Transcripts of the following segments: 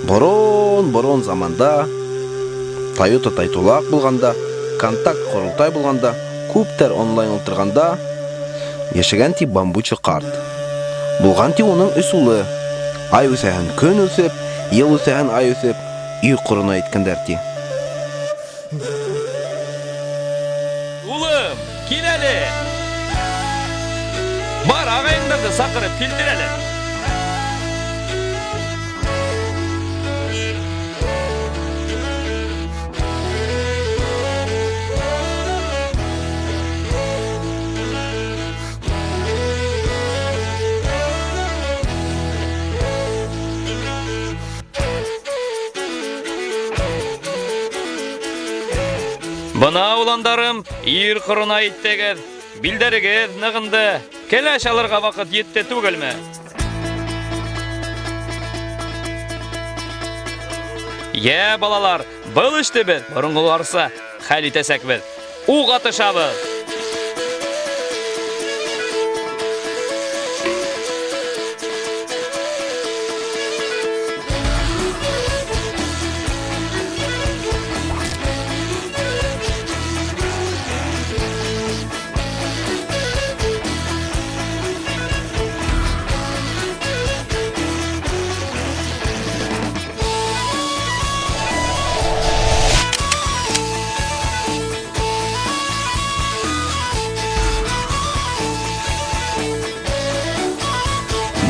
Борон заманда, Toyota тайтулак булганда, контакт курултай булганда, күптәр онлайн утырганда, яшәгән ти бамбучы карт. Булган ти уның үс улы. Ай үсәһен көн үсеп, ел үсәһен ай үсеп, үй курына иткәндәр ти. Улым, кил әле. Бар, ағайыңдарды сақырып келтір әле. Бына уландарым, ир құрына иттегіз, білдерігіз нығынды, келәш алырға вақыт етті түгілмі? Балалар, бұл ішті біз, бұрынғыларса, хәл етесек біз, уқ атышабыз.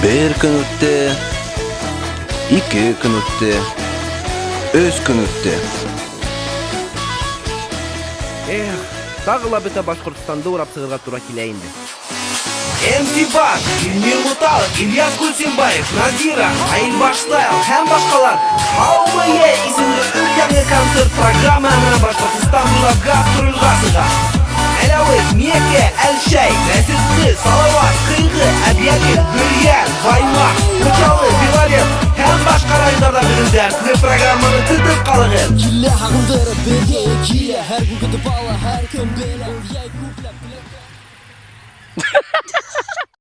Bir gün ötті, 2 gün ötті, 3 gün ötті. Тағыла біті Башқұртстанды ұрап сығырға тұра келейінді. MC Бак, Илмир Муталов, Илья Кульсенбаев, Назира, Айыл Баштайл, һәм башқалар. Хаумые исемлі үлгәңі концерт программаны Башқұртстан гастрольгасыға. Әләует, Меке, Әлшәй, Рәсетті, Салават, Қиғы, Әбияки, Бүрген, Баймақ, Күчалы, Белорет, һәм башқа райондарда біліндер. Сіз программаны тұтып қалығын. Келе ағындыры бірге, келе, әр күн күтіп ала, әр күн белі.